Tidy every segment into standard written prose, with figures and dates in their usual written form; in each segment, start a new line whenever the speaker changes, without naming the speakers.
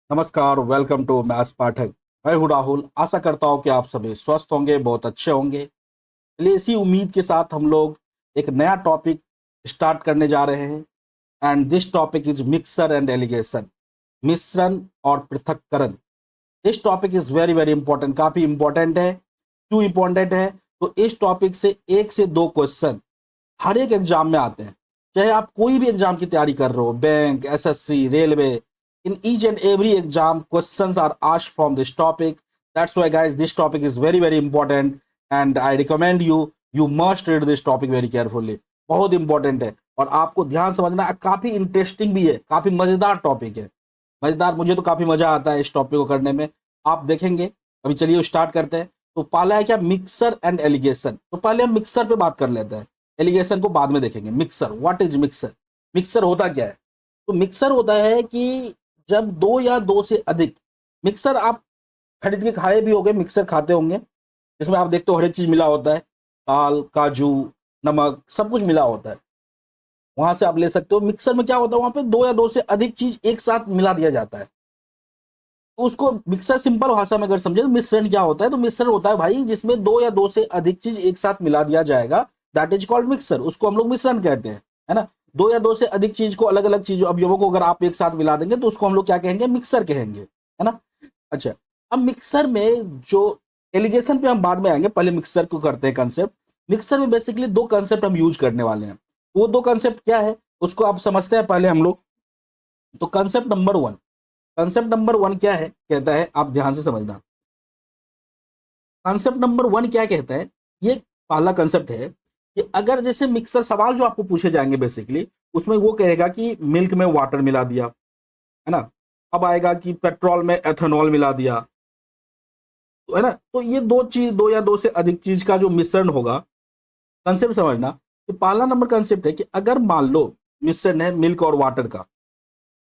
नमस्कार, welcome to maths पाठक। मैं हूँ राहुल। आशा करता हूँ कि आप सभी स्वस्थ होंगे, बहुत अच्छे होंगे। चलिए, इसी उम्मीद के साथ हम लोग एक नया टॉपिक स्टार्ट करने जा रहे हैं। And this topic is mixer and allegation, मिश्रण और पृथक्करण। This topic is very very important, काफी इंपॉर्टेंट है। क्यों इंपॉर्टेंट है? तो इस टॉपिक से एक से दो क्वेश्चन हर एक एग्जाम में आते हैं। चाहे आप कोई भी एग्जाम की तैयारी कर रहे हो, bank, SSC, railway, in each and every exam questions are asked from this topic. That's why guys, this topic is very very important and I recommend you must read this topic very carefully. बहुत important है और आपको ध्यान समझना है। काफी interesting भी है, काफी मजेदार टॉपिक है। मजेदार, मुझे तो काफी मजा आता है इस टॉपिक को करने में। आप देखेंगे। अभी चलिए स्टार्ट करते हैं। तो पहला है क्या? Mixer and allegation. तो पहले हम मिक्सर पे बात कर लेते हैं, एलिगेशन को बाद में देखेंगे। Mixer, what is mixer? Mixer होता क्या है? तो मिक्सर होता है कि जब दो या दो से अधिक मिक्सर आप खरीद के खाए भी होंगे, मिक्सर खाते होंगे, जिसमें आप देखते हो हर एक चीज मिला होता है। दाल, काजू, नमक, सब कुछ मिला होता है। वहां से आप ले सकते हो। मिक्सर में क्या होता है? वहां पे दो या दो से अधिक चीज एक साथ मिला दिया जाता है। तो उसको मिक्सर, सिंपल भाषा में अगर समझे तो मिश्रण क्या होता है? तो मिश्रण होता है भाई जिसमें दो या दो से अधिक चीज एक साथ मिला दिया जाएगा। That is called mixer. उसको हम लोग मिश्रण कहते हैं, है ना। दो या दो से अधिक चीज को, अलग अलग चीजों, अवयवों को अगर आप एक साथ मिला देंगे तो उसको हम लोग क्या कहेंगे? मिक्सर कहेंगे, है ना। अच्छा, अब मिक्सर में जो एलिगेशन पे हम बाद में आएंगे, पहले मिक्सर को करते हैं कंसेप्ट। मिक्सर में बेसिकली दो कंसेप्ट हम यूज करने वाले हैं। वो दो कंसेप्ट क्या है उसको आप समझते हैं पहले हम लोग। तो कंसेप्ट नंबर वन क्या है? कहता है, आप ध्यान से समझना। कंसेप्ट नंबर वन क्या कहता है? ये पहला कंसेप्ट है कि अगर जैसे मिक्सर, सवाल जो आपको पूछे जाएंगे बेसिकली, उसमें वो कहेगा कि मिल्क में वाटर मिला दिया, है ना। अब आएगा कि पेट्रोल में एथेनॉल मिला दिया, तो है ना। तो ये दो चीज, दो या दो से अधिक चीज का जो मिश्रण होगा, कंसेप्ट समझना। तो पहला नंबर कंसेप्ट है कि अगर मान लो मिश्रण है मिल्क और वाटर का,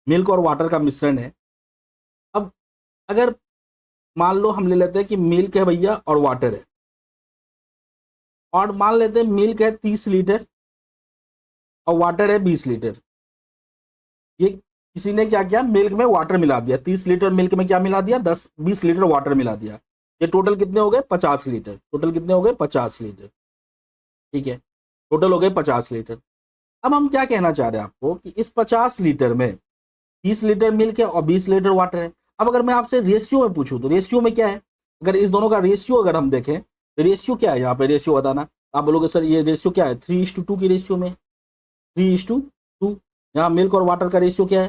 मिल्क और वाटर का मिश्रण है। अब अगर मान लो हम ले लेते हैं कि मिल्क है भैया और वाटर है, और मान लेते हैं मिल्क है 30 लीटर और वाटर है 20 लीटर। ये किसी ने क्या किया? मिल्क में वाटर मिला दिया। 30 लीटर मिल्क में क्या मिला दिया? 10-20 लीटर वाटर मिला दिया। ये टोटल कितने हो गए? 50 लीटर। टोटल कितने हो गए? 50 लीटर। ठीक है, टोटल हो गए 50 लीटर। अब हम क्या कहना चाह रहे हैं आपको कि इस 50 लीटर में 30 लीटर मिल्क है और 20 लीटर वाटर है। अब अगर मैं आपसे रेशियो में पूछूं तो रेशियो में क्या है? अगर इस दोनों का रेशियो अगर हम देखें तो रेशियो क्या है? यहाँ पे रेशियो बताना। आप बोलोगे सर ये रेशियो क्या है? 3:2 की रेशियो में। 3:2। यहाँ मिल्क और वाटर का रेशियो क्या है?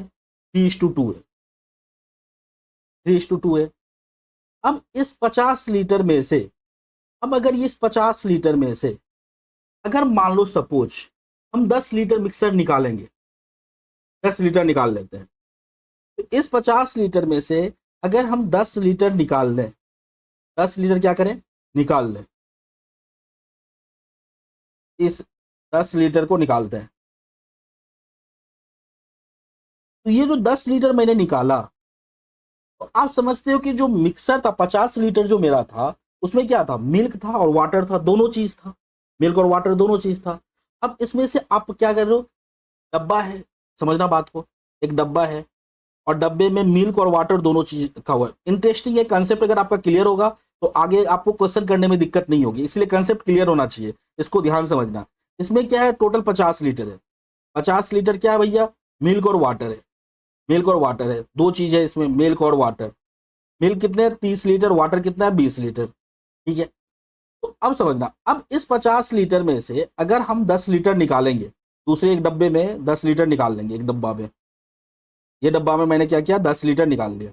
3:2 है। 3:2 है। अब इस 50 लीटर में से, अब अगर इस 50 लीटर में से अगर मान लो सपोज हम 10 लीटर मिक्सर निकालेंगे, 10 लीटर निकाल लेते हैं। तो इस 50 लीटर में से अगर हम 10 लीटर निकाल लें, 10 लीटर क्या करें? निकाल लें। इस 10 लीटर को निकालते हैं। तो ये जो 10 लीटर मैंने निकाला, तो आप समझते हो कि जो मिक्सर था 50 लीटर जो मेरा था, उसमें क्या था? मिल्क था और वाटर था, दोनों चीज था। मिल्क और वाटर दोनों चीज था। अब इसमें से आप क्या कर रहे हो? डब्बा है, समझना बात को। एक डब्बा है और डब्बे में मिल्क और वाटर दोनों चीज रखा हुआ है। इंटरेस्टिंग है कंसेप्ट। अगर आपका क्लियर होगा तो आगे आपको क्वेश्चन करने में दिक्कत नहीं होगी, इसलिए कंसेप्ट क्लियर होना चाहिए। इसको ध्यान समझना। इसमें क्या है? टोटल 50 लीटर है। 50 लीटर क्या है भैया? मिल्क और वाटर है। मिल्क और वाटर है, दो चीज है इसमें, मिल्क और वाटर। मिल्क कितने हैं? 30 लीटर। वाटर कितना है? 20 लीटर। ठीक है। तो अब समझना, अब इस 50 लीटर में से अगर हम 10 लीटर निकालेंगे, दूसरे एक डब्बे में 10 लीटर निकाल लेंगे। एक डब्बा में, ये डब्बा में मैंने क्या किया? 10 लीटर निकाल लिया।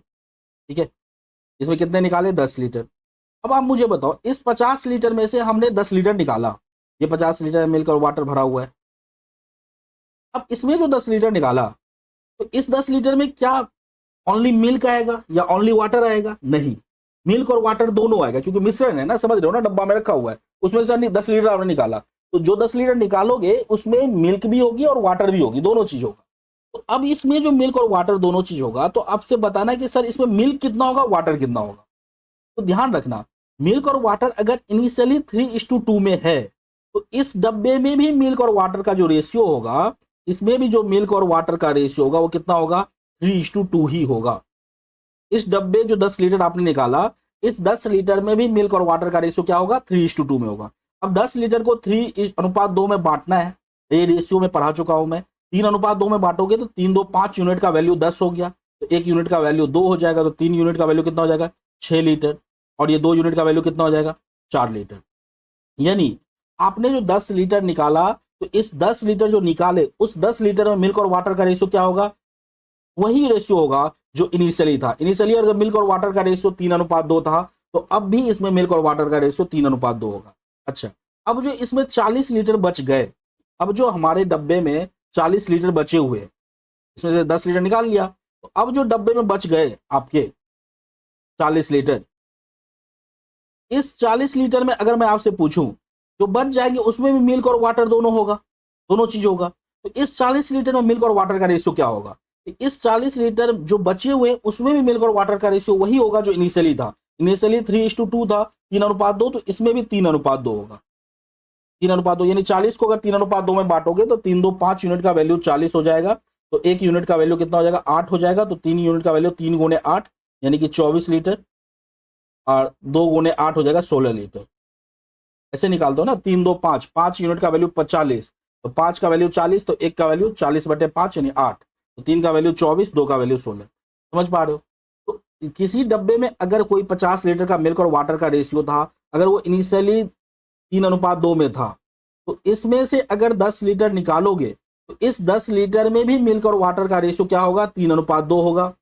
ठीक है, इसमें कितने निकाले? 10 लीटर। अब आप मुझे बताओ, इस 50 लीटर में से हमने 10 लीटर निकाला, ये 50 लीटर मिल्क और वाटर भरा हुआ है। अब इसमें जो 10 लीटर निकाला, तो इस 10 लीटर में क्या ओनली मिल्क आएगा या ओनली वाटर आएगा? नहीं, मिल्क और वाटर दोनों आएगा, क्योंकि मिश्रण है ना, समझ रहे हो ना। डब्बा में रखा हुआ है, उसमें से 10 लीटर आपने निकाला, तो जो 10 लीटर निकालोगे उसमें मिल्क भी होगी और वाटर भी होगी, दोनों चीज होगा। तो अब इसमें जो मिल्क और वाटर दोनों चीज होगा, तो आपसे बताना है कि सर इसमें मिल्क कितना होगा, वाटर कितना होगा। तो ध्यान रखना, मिल्क और वाटर अगर इनिशियली 3:2 में है, तो इस डब्बे में भी मिल्क और वाटर का जो रेशियो होगा, इसमें भी जो मिल्क और वाटर का रेशियो होगा वो कितना होगा? 3:2 ही होगा। इस डब्बे जो 10 लीटर आपने निकाला, इस 10 लीटर में भी मिल्क और वाटर का रेशियो क्या होगा, 3:2 में होगा। अब 10 लीटर को 3:2 में बांटना है, ये रेशियो में पढ़ा चुका हूं मैं। 3:2 में बांटोगे तो 3 2 5 यूनिट का वैल्यू 10 हो गया, तो 1 यूनिट का वैल्यू 2 हो जाएगा, तो 3 यूनिट का वैल्यू कितना हो जाएगा, 6 लीटर, और ये 2 यूनिट का वैल्यू कितना हो जाएगा, 4 लीटर। यानी आपने जो 10 लीटर निकाला, तो इस 10 लीटर जो निकाले, उस 10 लीटर में मिल्क और वाटर का रेशियो क्या होगा, वही रेशियो होगा जो इनिशियली था। इनिशियली अगर मिल्क और वाटर का रेशियो 3:2 था, तो अब भी इसमें मिल्क और वाटर का रेशियो 3:2 होगा। अच्छा, अब जो इसमें 40 लीटर बच गए, अब जो हमारे डब्बे में 40 लीटर बचे हुए, इसमें से 10 लीटर निकाल लिया, तो अब जो डब्बे में बच गए आपके 40 लीटर, इस 40 लीटर में अगर मैं आपसे पूछूं, जो बच जाएंगे उसमें भी मिल्क और वाटर दोनों होगा, दोनों चीज होगा। तो इस 40 लीटर में मिल्क और वाटर का रेशियो क्या होगा, इस 40 लीटर जो बचे हुए उसमें भी मिल्क और वाटर का रेशियो वही होगा जो इनिशियली था। इनिशियली 3:2 था, 3:2, तो इसमें भी 3:2 होगा, 3:2। यानी 40 को अगर 3:2 में बांटोगे तो 3 2 5 यूनिट का वैल्यू 40 हो जाएगा, तो 1 यूनिट का वैल्यू कितना हो जाएगा, 8 हो जाएगा, तो 3 यूनिट का वैल्यू 3 गुणे 8 यानी कि 24 लीटर, और 2 गुणे 8 हो जाएगा 16 लीटर। ऐसे निकाल दो ना, 3 2 5, 5 यूनिट का वैल्यू 45, तो 5 का वैल्यू 40, तो 1 का वैल्यू 40/5 यानी 8, तो 3 का वैल्यू 24, 2 का वैल्यू 16। समझ पा रहे हो। तो किसी डब्बे में अगर कोई 50 लीटर का मिल्क और वाटर का रेशियो था, अगर वो इनिशियली 3:2 में था, तो इसमें से अगर 10 लीटर निकालोगे, तो इस 10 लीटर में भी मिल्क और वाटर का रेशियो क्या होगा, 3:2 होगा।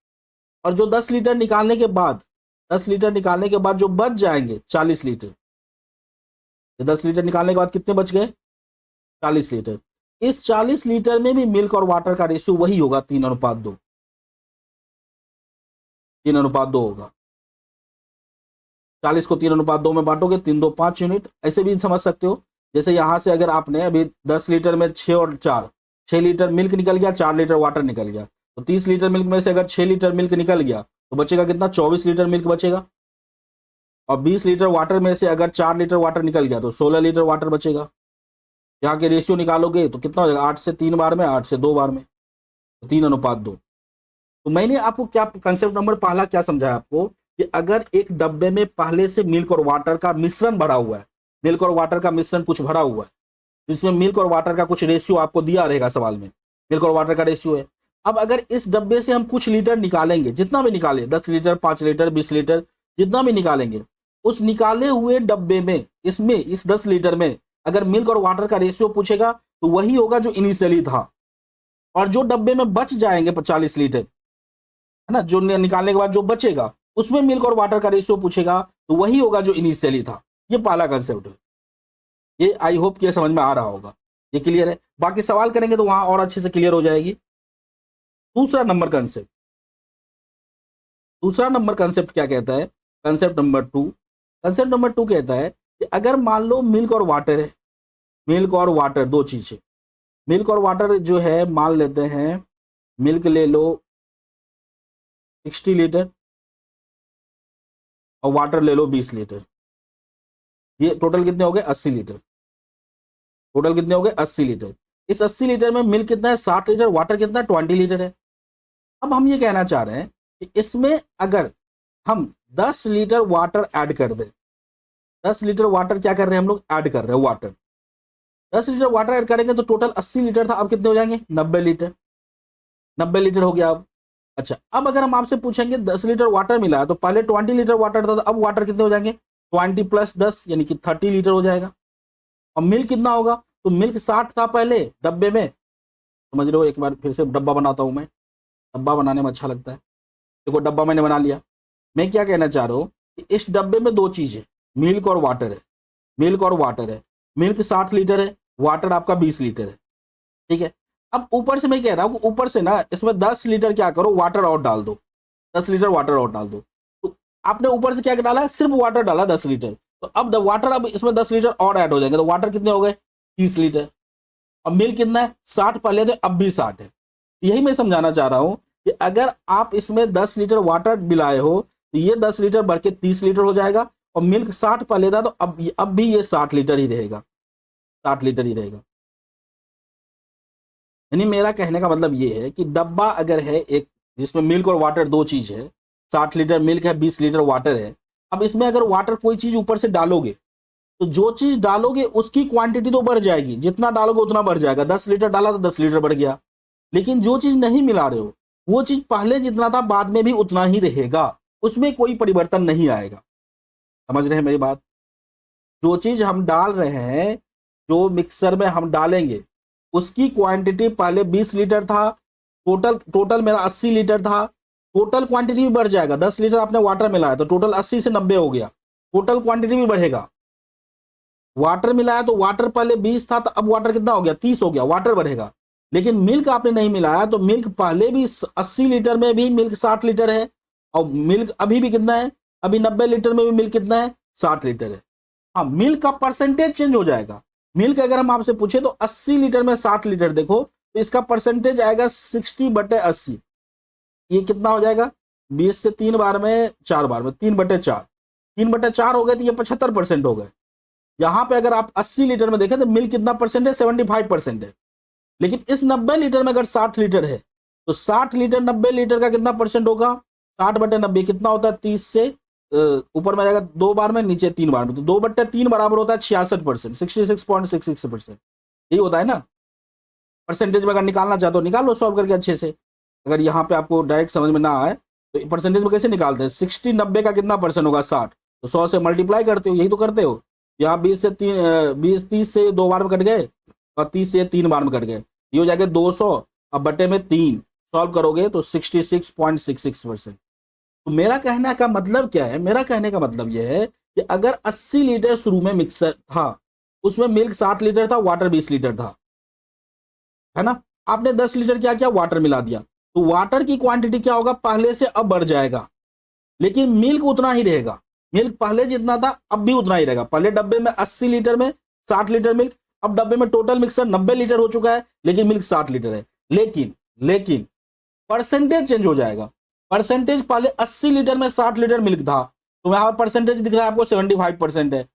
और जो 10 लीटर निकालने के बाद, 10 लीटर निकालने के बाद जो बच जाएंगे 40 लीटर, 10 लीटर निकालने के बाद कितने बच गए, 40 लीटर। इस 40 लीटर में भी मिल्क और वाटर का रेशियो वही होगा, 3:2, 3:2 होगा। 40 को 3:2 में बांटोगे, 3 2 5 यूनिट। ऐसे भी समझ सकते हो, जैसे यहां से अगर आपने अभी 10 लीटर में 6 और 4, 6 लीटर मिल्क निकल गया, 4 लीटर वाटर निकल गया, तो 30 लीटर मिल्क में से अगर 6 लीटर मिल्क निकल गया तो बचेगा कितना, 24 लीटर मिल्क बचेगा। और 20 लीटर वाटर में से अगर 4 लीटर वाटर निकल गया तो 16 लीटर वाटर बचेगा। यहाँ के रेशियो निकालोगे तो कितना हो जाएगा, 8 से 3 बार में, 8 से 2 बार में, तो 3:2। तो मैंने आपको क्या कंसेप्ट नंबर पहला क्या समझाया आपको, कि अगर एक डब्बे में पहले से मिल्क और वाटर का मिश्रण भरा हुआ है, मिल्क और वाटर का मिश्रण कुछ भरा हुआ है, जिसमें मिल्क और वाटर का कुछ रेशियो आपको दिया रहेगा सवाल में, मिल्क और वाटर का रेशियो है। अब अगर इस डब्बे से हम कुछ लीटर निकालेंगे, जितना भी निकाले, 10 लीटर, 5 लीटर, 20 लीटर, जितना भी निकालेंगे, उस निकाले हुए डब्बे में, इसमें इस 10 लीटर में अगर मिल्क और वाटर का रेशियो पूछेगा तो वही होगा जो इनिशियली था। और जो डब्बे में बच जाएंगे 40 लीटर, है ना, जो निकालने के बाद जो बचेगा, उसमें मिल्क और वाटर का रेशियो पूछेगा तो वही होगा जो इनिशियली था। ये पहला कंसेप्ट है। ये आई होप कि समझ में आ रहा होगा, ये क्लियर है। बाकी सवाल करेंगे तो वहां और अच्छे से क्लियर हो जाएगी। दूसरा नंबर कंसेप्ट, दूसरा नंबर कंसेप्ट क्या कहता है, कंसेप्ट नंबर 2, कंसेप्ट नंबर 2 कहता है कि अगर मान लो मिल्क और वाटर है, मिल्क और वाटर दो चीजें, मिल्क और वाटर जो है, मान लेते हैं मिल्क ले लो 60 लीटर और वाटर ले लो 20 लीटर, ये टोटल कितने हो गए, 80 लीटर। टोटल कितने हो गए, 80 लीटर। इस 80 लीटर में मिल्क कितना है, 60 लीटर, वाटर कितना है, 20 लीटर है। अब हम ये कहना चाह रहे हैं कि इसमें अगर हम 10 लीटर वाटर ऐड कर दें, 10 लीटर वाटर क्या कर रहे हैं हम लोग, ऐड कर रहे हैं वाटर, 10 लीटर वाटर ऐड करेंगे तो टोटल 80 लीटर था, अब कितने हो जाएंगे, 90 लीटर, 90 लीटर हो गया अब। अच्छा, अब अगर हम आपसे पूछेंगे 10 लीटर वाटर मिला है, तो पहले 20 लीटर वाटर था, तो अब वाटर कितने हो जाएंगे, 20 प्लस 10 यानी कि 30 लीटर हो जाएगा। और मिल्क कितना होगा, तो मिल्क 60 था पहले डब्बे में, समझ रहे हो। एक बार फिर से डब्बा बनाता हूं मैं, डब्बा बनाने में अच्छा लगता है। देखो डब्बा मैंने बना लिया। मैं क्या कहना चाह रहा हूं कि इस डब्बे में दो चीज है, मिल्क और वाटर है, मिल्क और वाटर है। मिल्क 60 लीटर है, वाटर आपका 20 लीटर है, ठीक है। अब ऊपर से मैं कह रहा हूं कि ऊपर से ना इसमें 10 लीटर क्या करो, वाटर और डाल दो, 10 लीटर वाटर और डाल दो। तो आपने ऊपर से क्या डाला है, सिर्फ वाटर डाला 10 लीटर, तो अब वाटर, अब इसमें 10 लीटर और ऐड हो जाएंगे, तो वाटर कितने हो गए, 30 लीटर। अब मिल्क कितना है, 60 पहले, तो अब भी 60 है। यही मैं समझाना चाह रहा हूं कि अगर आप इसमें 10 लीटर वाटर मिलाए हो, तो ये 10 लीटर बढ़ के 30 लीटर हो जाएगा। और मिल्क 60 पहले था, तो अब भी ये 60 लीटर ही रहेगा, 60 लीटर ही रहेगा। यानी मेरा कहने का मतलब ये है कि डब्बा अगर है एक, जिसमें मिल्क और वाटर दो चीज है, 60 लीटर मिल्क है, 20 लीटर वाटर है। अब इसमें अगर वाटर कोई चीज ऊपर से डालोगे तो जो चीज डालोगे उसकी क्वांटिटी तो बढ़ जाएगी, जितना डालोगे उतना बढ़ जाएगा। 10 लीटर डाला तो 10 लीटर बढ़ गया। लेकिन जो चीज नहीं मिला रहे हो वो चीज पहले जितना था बाद में भी उतना ही रहेगा, उसमें कोई परिवर्तन नहीं आएगा। समझ रहे हैं मेरी बात? जो चीज हम डाल रहे हैं, जो मिक्सर में हम डालेंगे उसकी क्वांटिटी पहले 20 लीटर था, टोटल टोटल मेरा 80 लीटर था। टोटल क्वांटिटी भी बढ़ जाएगा। 10 लीटर आपने वाटर मिलाया तो टोटल 80 से 90 हो गया, टोटल क्वांटिटी भी बढ़ेगा। वाटर मिलाया तो वाटर पहले 20 था तो अब वाटर कितना हो गया, 30 हो गया, वाटर बढ़ेगा। लेकिन मिल्क आपने नहीं मिलाया तो मिल्क पहले भी 80 लीटर में भी मिल्क 60 लीटर है, और मिल्क अभी भी कितना है, अभी 90 लीटर में भी मिल्क कितना है, 60 लीटर है। हाँ, मिल्क का परसेंटेज चेंज हो जाएगा। मिल्क अगर हम आपसे पूछे तो 80 लीटर में 60 लीटर, देखो तो इसका परसेंटेज आएगा 60/80। ये कितना हो जाएगा, 20 से 3 बार में 4 बार में 3/4, 3/4 हो गए तो ये 75% हो गए। यहां पे अगर आप 80 लीटर में देखें तो मिल्क कितना परसेंट है, 75% है। लेकिन इस 90 लीटर में अगर 60 लीटर है तो 60 लीटर 90 लीटर का कितना परसेंट होगा, 60/90 कितना होता है, 30 से ऊपर में जाएगा 2 बार में, नीचे 3 बार में, तो 2/3 बराबर होता है 66%, 66.66%। यही होता है ना। परसेंटेज में अगर निकालना चाहते हो निकाल लो सॉल्व करके अच्छे से। अगर यहाँ पे आपको डायरेक्ट समझ में ना आए तो परसेंटेज में कैसे निकालते हैं, 60/90 का कितना परसेंट होगा, 60, तो 100 से मल्टीप्लाई करते हो, यही तो करते हो। यहाँ 30 से 2 बार में कट गए और 30 से 3 बार में कट गए, ये हो जाएगा 200, अब बटे में 3 सॉल्व करोगे तो 66.66%। तो मेरा कहने का मतलब क्या है, मेरा कहने का मतलब यह है कि अगर 80 लीटर शुरू में मिक्सर था, उसमें मिल्क 60 लीटर था, वाटर 20 लीटर था, है ना। आपने 10 लीटर क्या किया, वाटर मिला दिया, तो वाटर की क्वांटिटी क्या होगा, पहले से अब बढ़ जाएगा, लेकिन मिल्क उतना ही रहेगा। मिल्क पहले जितना था अब भी उतना ही रहेगा। पहले डब्बे में 80 लीटर में 60 लीटर मिल्क, अब डब्बे में टोटल मिक्सर 90 लीटर हो चुका है, लेकिन मिल्क 60 लीटर है। लेकिन परसेंटेज चेंज हो जाएगा। परसेंटेज पहले 80 लीटर में 60 लीटर मिल्क था, तो यहां परसेंटेज दिख रहा है आपको 75% है।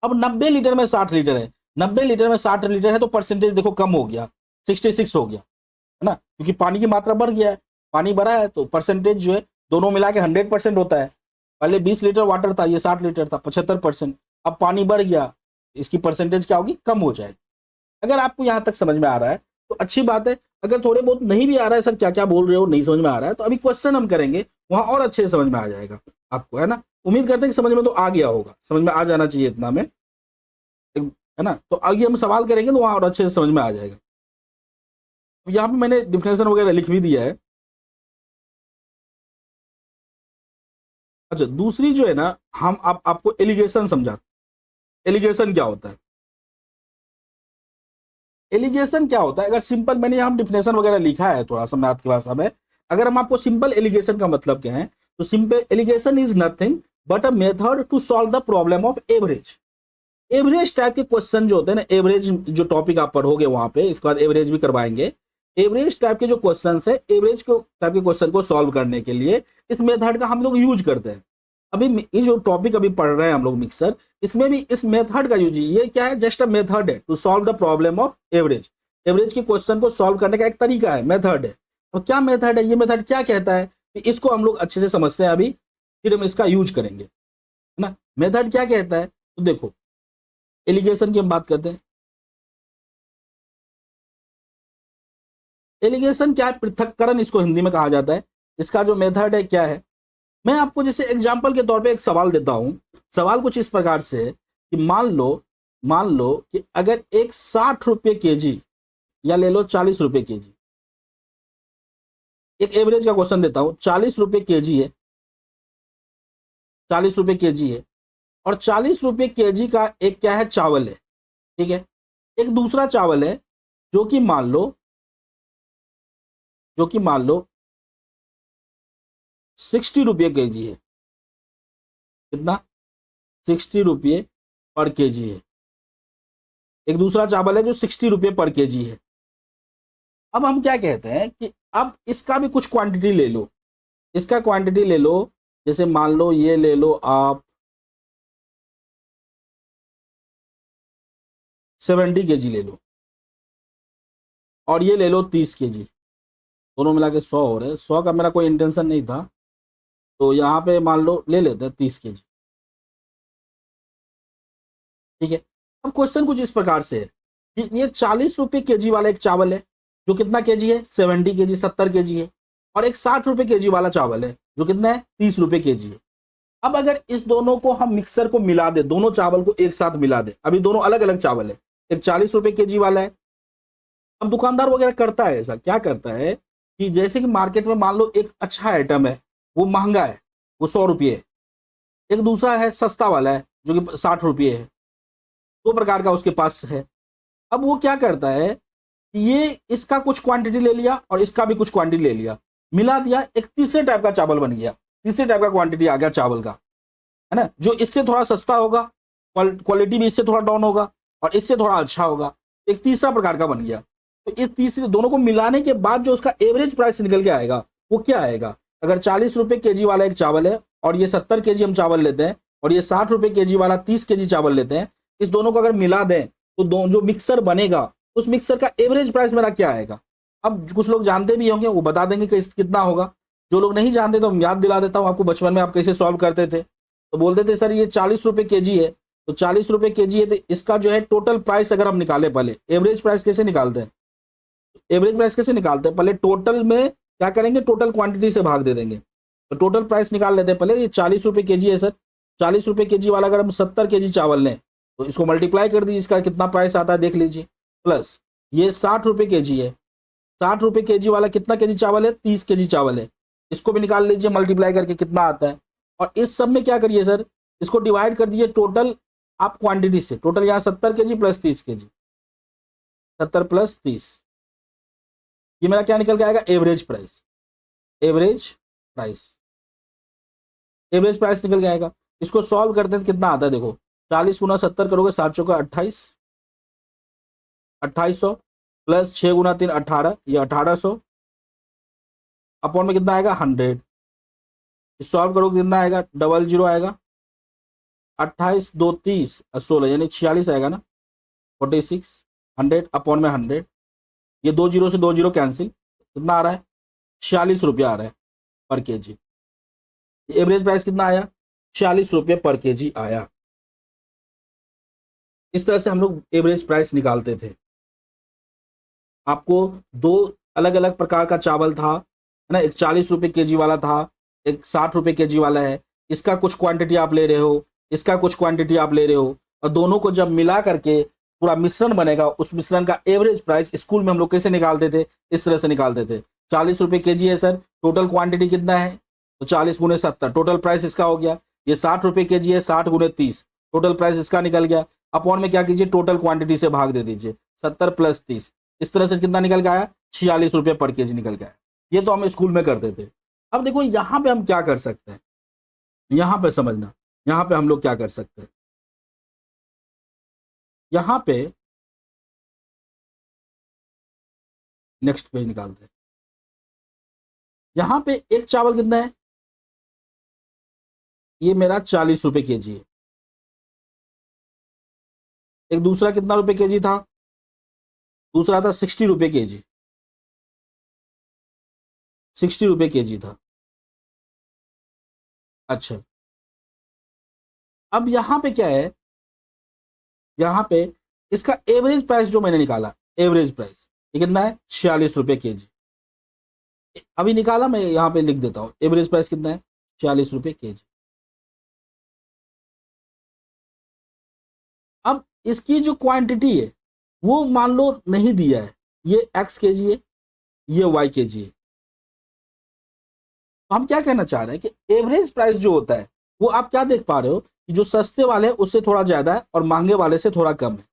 अब 90 लीटर में 60 लीटर है, 90 लीटर में 60 लीटर है तो परसेंटेज देखो कम हो गया, 66 हो गया, है ना, क्योंकि पानी की मात्रा बढ़ गया है। पानी बढ़ा है तो परसेंटेज जो है दोनों मिला के 100% होता है। पहले 20 लीटर वाटर था, ये 60 लीटर था, 75%। अब पानी बढ़ गया, इसकी परसेंटेज क्या होगी, कम हो जाएगी। अगर आपको यहां तक समझ में आ रहा है तो अच्छी बात है। अगर थोड़े बहुत नहीं भी आ रहा है, सर क्या क्या बोल रहे हो नहीं समझ में आ रहा है, तो अभी क्वेश्चन हम करेंगे, वहां और अच्छे से समझ में आ जाएगा आपको, है ना। उम्मीद करते हैं कि समझ में तो आ गया होगा, समझ में आ जाना चाहिए इतना में, है ना। तो आगे हम सवाल करेंगे तो वहां और अच्छे से समझ में आ जाएगा। यहाँ पे मैंने डिफिनेशन वगैरह लिख भी दिया है। अच्छा, दूसरी जो है ना, हम आपको एलिगेशन समझा। एलिगेशन क्या होता है, एलिगेशन क्या होता है, अगर सिंपल मैंने यहाँ डिफिनेशन वगैरह लिखा है थोड़ा सा मैथ की भाषा में। अगर हम आपको सिंपल एलिगेशन का मतलब क्या है, तो simple alligation is nothing but a method to solve the problem of average. Average type के क्वेश्चन जो होते हैं ना, एवरेज जो टॉपिक आप पढ़ोगे वहां पे, इसके बाद एवरेज भी करवाएंगे। एवरेज टाइप के जो क्वेश्चन है, एवरेज को टाइप के क्वेश्चन को सॉल्व करने के लिए इस मेथड का हम लोग यूज करते हैं। अभी ये जो टॉपिक अभी पढ़ रहे हैं हम लोग मिक्सर, इसमें भी इस मेथड का यूज, ये क्या है, जस्ट अ मेथड है to solve the problem of average. Average के क्वेश्चन को सॉल्व करने का एक तरीका है, मेथड है। तो क्या मेथड है, ये मेथड क्या कहता है, इसको हम लोग अच्छे से समझते हैं अभी, फिर हम इसका यूज करेंगे, है ना। मेथड क्या कहता है, तो देखो एलिगेशन की हम बात करते हैं। एलिगेशन क्या है, पृथक्करण इसको हिंदी में कहा जाता है। इसका जो मेथड है क्या है, मैं आपको जैसे एग्जांपल के तौर पे एक सवाल देता हूं। सवाल कुछ इस प्रकार से है कि मान लो कि अगर एक 60 रुपये kg, या ले लो 40 रुपये kg, एक एवरेज का क्वेश्चन देता हूं, 40 रुपये kg है, 40 रुपये kg है, और 40 रुपये kg का एक क्या है, चावल है, ठीक है। एक दूसरा चावल है जो कि मान लो 60 रुपये kg है। कितना, 60 रुपये पर kg है। एक दूसरा चावल है जो 60 रुपये पर kg है। अब हम क्या कहते हैं कि अब इसका भी कुछ क्वांटिटी ले लो, इसका क्वांटिटी ले लो। जैसे मान लो ये ले लो आप 70 kg ले लो, और ये ले लो 30 kg, दोनों मिला के 100 हो रहे हैं। 100 का मेरा कोई इंटेंशन नहीं था, तो यहाँ पे मान लो ले लेते हैं 30 kg, ठीक है। अब क्वेश्चन कुछ इस प्रकार से है कि ये 40 रुपए kg वाला एक चावल है जो कितना केजी है, 70 kg, 70 kg है, और एक 60 रुपए kg वाला चावल है जो कितना है, 30 रुपए kg है। अब अगर इस दोनों को हम मिक्सर को मिला दे, दोनों चावल को एक साथ मिला दे, अभी दोनों अलग अलग चावल है, एक 40 रुपए kg वाला है। अब दुकानदार वगैरह करता है ऐसा, क्या करता है कि जैसे कि मार्केट में मान लो एक अच्छा आइटम है, वो महंगा है, वो 100 रुपये है, एक दूसरा है सस्ता वाला है जो कि 60 रुपये है, दो प्रकार का उसके पास है। अब वो क्या करता है, ये इसका कुछ क्वांटिटी ले लिया और इसका भी कुछ क्वांटिटी ले लिया, मिला दिया, एक तीसरे टाइप का चावल बन गया, तीसरे टाइप का क्वांटिटी आ गया चावल का, है ना, जो इससे थोड़ा सस्ता होगा, क्वालिटी भी इससे थोड़ा डाउन होगा और इससे थोड़ा अच्छा होगा, एक तीसरा प्रकार का बन गया। तो इस तीसरे दोनों को मिलाने के बाद जो उसका एवरेज प्राइस निकल के आएगा वो क्या आएगा। अगर 40 रुपए kg वाला एक चावल है और ये 70 kg हम चावल लेते हैं और ये 60 रुपए kg वाला 30 kg चावल लेते हैं, इस दोनों को अगर मिला दें तो जो मिक्सर बनेगा उस मिक्सर का एवरेज प्राइस मेरा क्या आएगा। अब कुछ लोग जानते भी होंगे, वो बता देंगे कि कितना होगा। जो लोग नहीं जानते तो याद दिला देता हूँ आपको, बचपन में आप कैसे सॉल्व करते थे। तो बोलते थे सर ये 40 रुपए kg है, तो 40 रुपए kg है, तो इसका जो है टोटल प्राइस अगर हम निकाले, पहले एवरेज प्राइस कैसे निकालते हैं, एवरेज प्राइस कैसे निकालते हैं, पहले टोटल में क्या करेंगे, टोटल क्वांटिटी से भाग दे देंगे, तो टोटल प्राइस निकाल लेते हैं। पहले ये 40 रुपए kg है सर, 40 रुपए kg वाला अगर हम 70 kg चावल लें तो इसको मल्टीप्लाई कर दीजिए, इसका कितना प्राइस आता है देख लीजिए, प्लस ये 60 रुपए kg है, 60 रुपए kg वाला कितना केजी चावल है, 30 kg चावल है, इसको भी निकाल लीजिए मल्टीप्लाई करके कितना आता है। और इस सब में क्या करिए सर, इसको डिवाइड कर दीजिए टोटल आप क्वांटिटी से, टोटल यहाँ 70 kg प्लस 30 kg, 70 प्लस 30, ये मेरा क्या निकल के आएगा, average price, average price, average price निकल के आएगा। इसको सॉल्व करते हैं तो कितना आता है देखो, 40 गुना 70 करोगे 7 चौका 28, 2800 प्लस 6 गुना 3 18, ये 1800 अपॉन में कितना आएगा 100, सॉल्व करोगे कितना आएगा, 00 आएगा, 28 2 30 16 यानी 46 आएगा ना, 46, 100 अपॉन में 100, ये 2 जीरो से 2 जीरो कैंसिल, कितना आ रहा है 46 रुपया आ रहा है पर केजी। एवरेज प्राइस कितना आया, 46 रुपये पर केजी आया। इस तरह से हम लोग एवरेज प्राइस निकालते थे। आपको दो अलग अलग प्रकार का चावल था, है ना, एक 40 रुपए kg वाला था, एक 60 रुपए kg वाला है, इसका कुछ क्वांटिटी आप ले रहे हो, इसका कुछ क्वांटिटी आप ले रहे हो, और दोनों को जब मिला करके पूरा मिश्रण बनेगा, उस मिश्रण का एवरेज प्राइस स्कूल में हम लोग कैसे निकालते थे, इस तरह से निकालते थे। 40 रुपए kg है सर, टोटल क्वांटिटी कितना है, तो 40 गुने 70, टोटल प्राइस इसका हो गया। ये 60 रुपए kg है, 60 गुने 30, टोटल प्राइस इसका निकल गया। अपॉन में क्या कीजिए, टोटल क्वांटिटी से भाग दे दीजिए, 70 प्लस 30, इस तरह से कितना निकल के आया, 46 रुपये पर केजी निकल के आया। ये तो हम स्कूल में करते थे। अब देखो यहाँ पे हम क्या कर सकते हैं, यहाँ पे समझना, यहाँ पे हम लोग क्या कर सकते हैं, यहाँ पे नेक्स्ट पेज निकालते हैं। यहाँ पे एक चावल कितना है, ये मेरा 40 रुपए kg है, एक दूसरा कितना रुपए kg था, दूसरा था 60 रुपए kg, 60 रुपए kg था। अच्छा, अब यहां पे क्या है, यहां पे इसका एवरेज प्राइस जो मैंने निकाला, एवरेज प्राइस ये कितना है, 46 रुपए kg। अभी निकाला, मैं यहां पे लिख देता हूं, एवरेज प्राइस कितना है, 46 रुपए kg। अब इसकी जो क्वांटिटी है वो मान लो नहीं दिया है, ये x kg है, ये y kg है। तो हम क्या कहना चाह रहे हैं कि एवरेज प्राइस जो होता है वो आप क्या देख पा रहे हो कि जो सस्ते वाले हैं उससे थोड़ा ज्यादा है और महंगे वाले से थोड़ा कम है।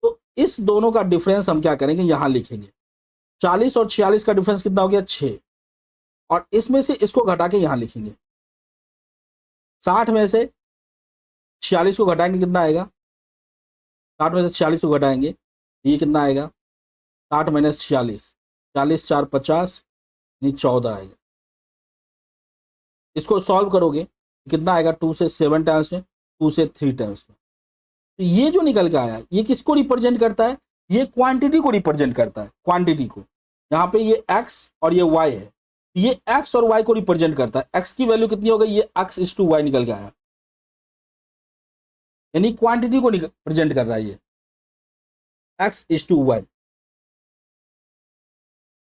तो इस दोनों का डिफरेंस हम क्या करेंगे, यहां लिखेंगे। 40 और 46 का डिफरेंस कितना हो गया, 6, और इसमें से इसको घटा के यहां लिखेंगे। 60 में से 46 को घटाएंगे कितना आएगा, 60 में से 46 को घटाएंगे, ये कितना आएगा, 60 माइनस 46, 40 4 50, यानी 14 आएगा। इसको सॉल्व करोगे कितना आएगा, 2 से 7 टाइम्स में, 2 से 3 टाइम्स में। तो ये जो निकल के आया ये किसको रिप्रेजेंट करता है, ये क्वांटिटी को रिप्रेजेंट करता है, क्वांटिटी को। यहाँ पे ये x और ये y है, ये एक्स और वाई को रिप्रेजेंट करता है। एक्स की वैल्यू कितनी हो गई, ये एक्स इज टू वाई निकल के आया, यानी क्वांटिटी को रिप्रेजेंट कर रहा है ये एक्स इज टू वाई,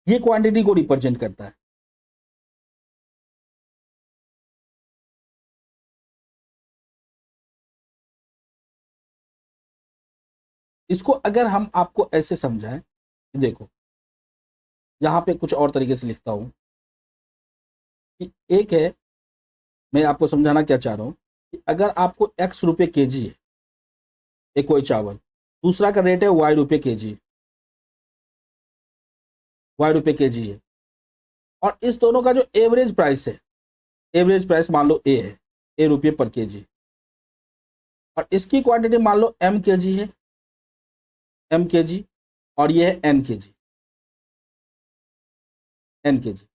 ये क्वांटिटी को रिप्रेजेंट करता है। इसको अगर हम आपको ऐसे समझाएं, देखो यहां पे कुछ और तरीके से लिखता हूं कि एक है, मैं आपको समझाना क्या चाह रहा हूं कि अगर आपको एक्स रुपए केजी है एक कोई चावल, दूसरा का रेट है वाई रुपए केजी, वाई रुपए केजी है, और इस दोनों का जो एवरेज प्राइस है, एवरेज प्राइस मान लो ए है, ए रुपये पर केजी, और इसकी क्वांटिटी मान लो एम केजी है, एम केजी, और ये है एन केजी, एन केजी।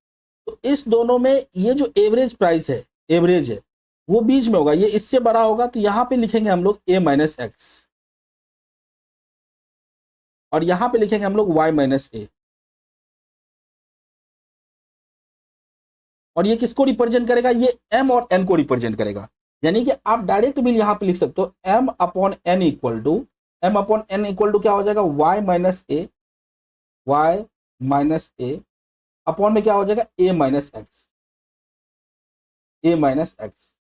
तो इस दोनों में ये जो एवरेज प्राइस है, एवरेज है, वो बीच में होगा, ये इससे बड़ा होगा, तो यहां पे लिखेंगे हम लोग ए माइनस एक्स, और यहां पे लिखेंगे हम लोग वाई माइनस ए। और ये किसको रिप्रेजेंट करेगा, ये एम और एन को रिप्रेजेंट करेगा। यानी कि आप डायरेक्ट बिल यहां पे लिख सकते हो m upon n equal to, m upon n equal to क्या हो जाएगा, y minus a, y minus a upon में क्या हो जाएगा, a minus x, a minus x.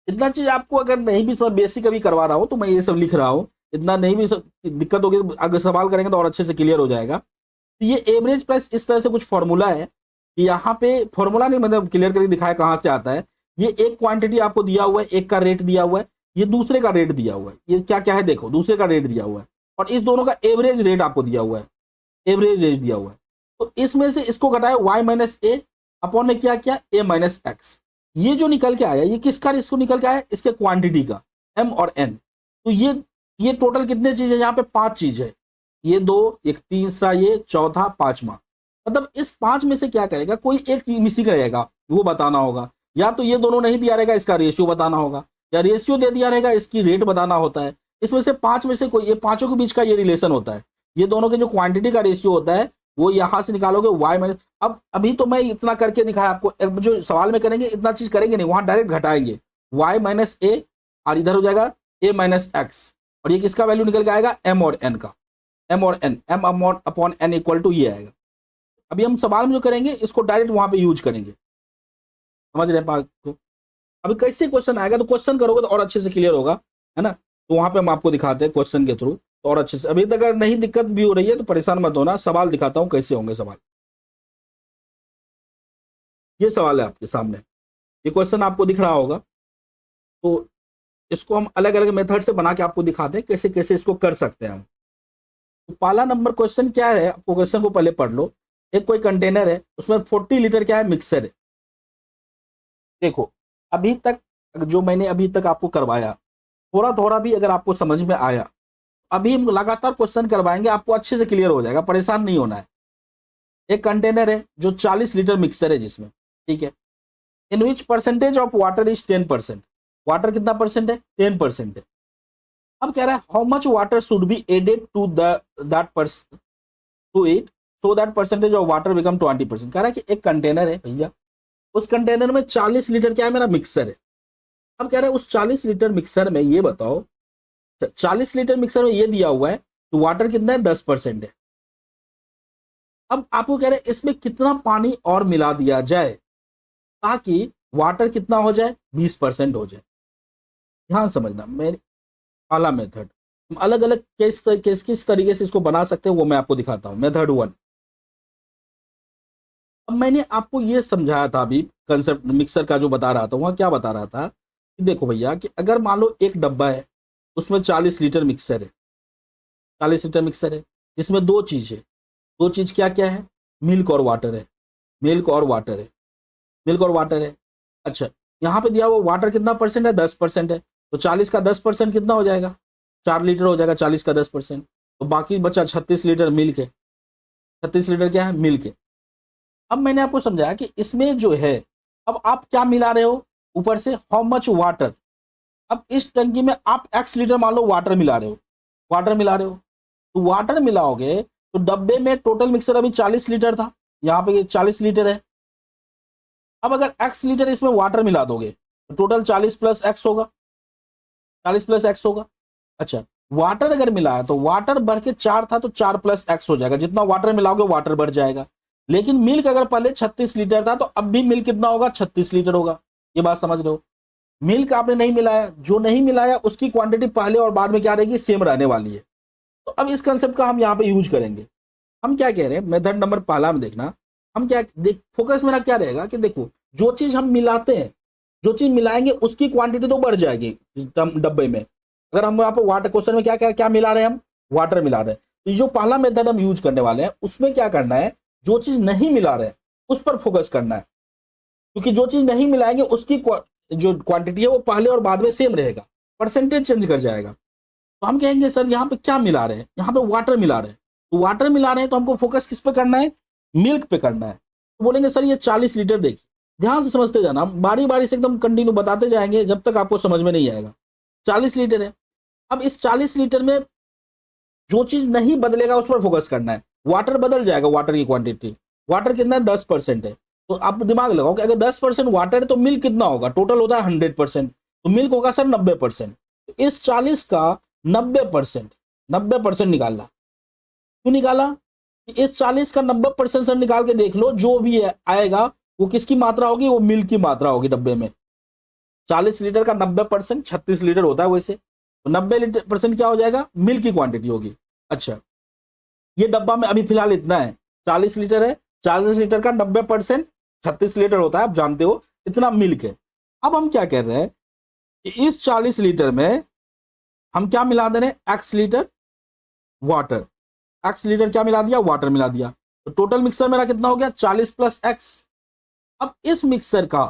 इतना चीज आपको अगर नहीं भी समझ, बेसिक अभी करवा रहा हूं तो मैं ये सब लिख रहा हूं, इतना नहीं भी दिक्कत होगी, अगर सवाल करेंगे तो और अच्छे से क्लियर हो जाएगा। तो ये एवरेज प्राइस इस तरह से कुछ फॉर्मूला है कि यहाँ पे फॉर्मूला नहीं, मतलब क्लियर करके दिखाया कहाँ से आता है। ये एक क्वांटिटी आपको दिया हुआ है, एक का रेट दिया हुआ है, ये दूसरे का रेट दिया हुआ है, ये क्या क्या है देखो, दूसरे का रेट दिया हुआ है, और इस दोनों का एवरेज रेट आपको दिया हुआ है, एवरेज रेट दिया हुआ है। तो इसमें से इसको घटाया वाई माइनस ए, अपॉन में क्या किया, ए माइनस एक्स। ये जो निकल के आया, ये किसका, इसको निकल के आया, इसके क्वांटिटी का, एम और एन। तो ये टोटल कितने चीज है, यहाँ पे 5 चीज है, ये 2, एक तीसरा, ये चौथा, पांचवा। मतलब इस 5 में से क्या करेगा, कोई एक मिसिंग रहेगा, वो बताना होगा। या तो ये दोनों नहीं दिया रहेगा, इसका रेशियो बताना होगा, या रेशियो दे दिया रहेगा, इसकी रेट बताना होता है। इसमें से 5 में से कोई, ये पांचों के बीच का ये रिलेशन होता है, ये दोनों के जो क्वांटिटी का रेशियो होता है वो यहां से निकालोगे वाई माइनस। अब अभी तो मैं इतना करके दिखाया आपको, जो सवाल में करेंगे इतना चीज करेंगे नहीं, वहां डायरेक्ट घटाएंगे, वाई माइनस ए, और इधर हो जाएगा ए माइनस एक्स, और ये किसका वैल्यू निकल के आएगा, एम और एन का, एम और n, m upon n equal to ये आएगा। अभी हम सवाल में जो करेंगे इसको डायरेक्ट वहां पे यूज करेंगे, समझ रहे हैं बात को। अभी कैसे क्वेश्चन आएगा, तो क्वेश्चन करोगे तो और अच्छे से क्लियर होगा, है ना। तो वहां पे हम आपको दिखाते हैं क्वेश्चन के थ्रू, तो और अच्छे से। अभी तक अगर नहीं दिक्कत भी हो रही है तो परेशान मत होना, सवाल दिखाता हूं कैसे होंगे सवाल। ये सवाल है आपके सामने, ये क्वेश्चन आपको दिख रहा होगा, तो इसको हम अलग अलग मेथड से बना के आपको दिखाते हैं कैसे कैसे इसको कर सकते हैं हम। तो पहला नंबर क्वेश्चन क्या है, आपको क्वेश्चन को पहले पढ़ लो। एक कोई कंटेनर है, उसमें 40 लीटर क्या है, मिक्सर है। देखो अभी तक जो मैंने अभी तक आपको करवाया, थोड़ा थोड़ा भी अगर आपको समझ में आया, अभी हम लगातार क्वेश्चन करवाएंगे, आपको अच्छे से क्लियर हो जाएगा, परेशान नहीं होना है। एक कंटेनर है जो 40 लीटर मिक्सर है जिसमें, ठीक है, in which percentage of water is 10%। Water कितना परसेंट है, 10% है। अब कह रहा है how much water should be added to to it so that percentage of water become 20%। कह रहा है कि एक कंटेनर है भैया, उस कंटेनर में 40 लीटर क्या है, मेरा मिक्सर है। अब कह रहा है उस 40 लीटर मिक्सर में ये बताओ, 40 लीटर मिक्सर में ये दिया हुआ है तो वाटर कितना है, 10% है। अब आपको कह रहे हैं इसमें कितना पानी और मिला दिया जाए ताकि वाटर कितना हो जाए, 20% हो जाए। ध्यान समझना, मेरे पहला मेथड, हम अलग अलग किस तरीके से इसको बना सकते हैं वो मैं आपको दिखाता हूं। मेथड 1, अब मैंने आपको ये समझाया था अभी, कंसेप्ट मिक्सर का जो बता रहा था, वहां क्या बता रहा था कि देखो भैया कि अगर मान लो एक डब्बा है, उसमें 40 लीटर मिक्सर है, 40 लीटर मिक्सर है, जिसमें 2 चीज है। 2 चीज क्या क्या है, मिल्क और वाटर है, मिल्क और वाटर है, मिल्क और वाटर है। अच्छा, यहाँ पे दिया हुआ वाटर कितना परसेंट है, 10% है, तो 40 का 10% कितना हो जाएगा, 4 लीटर हो जाएगा, 40 का 10%। तो बाकी बचा 36 लीटर मिल्क है, 36 लीटर क्या है, मिल्क है। अब मैंने आपको समझाया कि इसमें जो है, अब आप क्या मिला रहे हो ऊपर से, हाउ मच वाटर। अब इस टंकी में आप x लीटर मान लो वाटर मिला रहे हो, वाटर मिला रहे हो, तो वाटर मिलाओगे तो डब्बे में टोटल मिक्सर अभी 40 लीटर था, यहाँ पे ये 40 लीटर है। अब अगर x लीटर इसमें वाटर मिला दोगे तो टोटल 40 प्लस एक्स होगा, 40 प्लस एक्स होगा। अच्छा, वाटर अगर मिला है तो वाटर बढ़ के 4 था तो 4 प्लस एक्स हो जाएगा, जितना वाटर मिलाओगे वाटर बढ़ जाएगा। लेकिन मिल्क अगर पहले 36 लीटर था तो अब भी मिल्क कितना होगा, 36 लीटर होगा। ये बात समझ रहे हो। मिल्क आपने नहीं मिलाया, जो नहीं मिलाया उसकी क्वांटिटी पहले और बाद में क्या रहेगी, सेम रहने वाली है। तो अब इस कंसेप्ट का हम यहाँ पे यूज करेंगे। हम क्या कह रहे हैं, मेथड नंबर पहला में देखना, हम क्या देख, फोकस मेरा क्या रहेगा कि देखो जो चीज हम मिलाते हैं, जो चीज मिलाएंगे उसकी क्वांटिटी तो बढ़ जाएगी डब्बे में। अगर हम यहाँ पे वाटर क्वेश्चन में क्या क्या क्या मिला रहे हैं, हम वाटर मिला रहे हैं, तो जो पहला मेथड हम यूज करने वाले हैं उसमें क्या करना है, जो चीज नहीं मिला रहे हैं उस पर फोकस करना है। क्योंकि जो चीज नहीं मिलाएंगे उसकी जो क्वांटिटी है वो पहले और बाद में सेम रहेगा, परसेंटेज चेंज कर जाएगा। तो हम कहेंगे सर यहाँ पे क्या मिला रहे हैं, यहाँ पे वाटर मिला रहे हैं। तो वाटर मिला रहे हैं तो हमको फोकस किस पे करना है, मिल्क पे करना है। तो बोलेंगे सर ये 40 लीटर, देखिए ध्यान से समझते जाना, हम बारी बारी से एकदम कंटिन्यू बताते जाएंगे जब तक आपको समझ में नहीं आएगा। 40 लीटर है। अब इस 40 लीटर में जो चीज नहीं बदलेगा उस पर फोकस करना है। वाटर बदल जाएगा, वाटर की क्वांटिटी, वाटर कितना है 10% है। तो आप दिमाग लगाओ कि अगर 10% वाटर है तो मिल्क कितना होगा, टोटल होता है 100%, तो मिल्क होगा सर 90%। तो इस 40 का 90% निकालना। क्यों निकाला, इस 40 का 90% सर निकाल के देख लो, जो भी आएगा वो किसकी मात्रा होगी, वो मिल्क की मात्रा होगी डब्बे में। 40 लीटर का 90% 36 लीटर होता है वैसे, तो 90% क्या हो जाएगा, मिल्क की क्वांटिटी होगी। अच्छा, ये डब्बा में अभी फिलहाल इतना है, 40 लीटर है, 40 लीटर का 90% 36 लीटर होता है, आप जानते हो इतना मिल्क है। अब हम क्या कर रहे हैं कि इस 40 लीटर में हम क्या मिला दे रहे हैं, x litre water, x litre क्या मिला दिया, वाटर मिला दिया। तो टोटल मिक्सर मेरा कितना हो गया, 40 प्लस x। अब इस मिक्सर का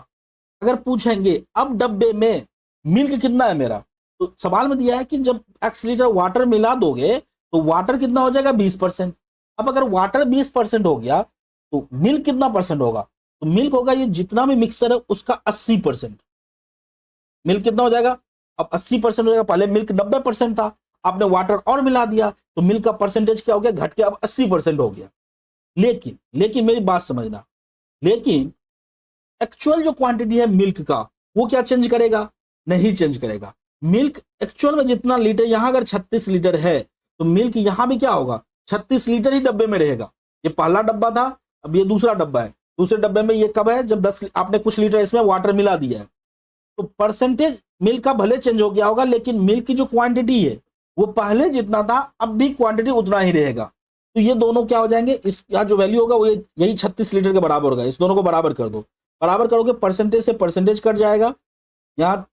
अगर पूछेंगे अब डब्बे में मिल्क कितना है मेरा, तो सवाल में दिया है कि जब x लीटर वाटर मिला दोगे तो वाटर कितना हो जाएगा, 20%। अब अगर वाटर 20% हो गया तो मिल्क कितना परसेंट होगा, तो मिल्क होगा ये जितना भी मिक्सर है उसका 80%। मिल्क कितना हो जाएगा, अब 80% हो जाएगा। पहले मिल्क 90% था, आपने वाटर और मिला दिया तो मिल्क का परसेंटेज क्या हो गया, घट के अब 80% हो गया। लेकिन मेरी बात समझना, लेकिन एक्चुअल जो क्वांटिटी है मिल्क का वो क्या चेंज करेगा, नहीं चेंज करेगा। मिल्क एक्चुअल में जितना लीटर, यहां अगर 36 लीटर है तो मिल्क यहां भी क्या होगा, 36 लीटर ही डब्बे में रहेगा। ये पहला डब्बा था, अब ये दूसरा डब्बा है। दूसरे डब्बे में ये कब है, जब 10 आपने कुछ लीटर इसमें वाटर मिला दिया है, तो परसेंटेज मिल्क का भले चेंज हो गया होगा, लेकिन मिल्क की जो क्वांटिटी है वो पहले जितना था अब भी क्वांटिटी उतना ही रहेगा। तो ये दोनों क्या हो जाएंगे, इसका जो वैल्यू होगा वो यही 36 लीटर के बराबर होगा। इस दोनों को बराबर कर दो, बराबर करोगे परसेंटेज से परसेंटेज कट जाएगा। यहाँ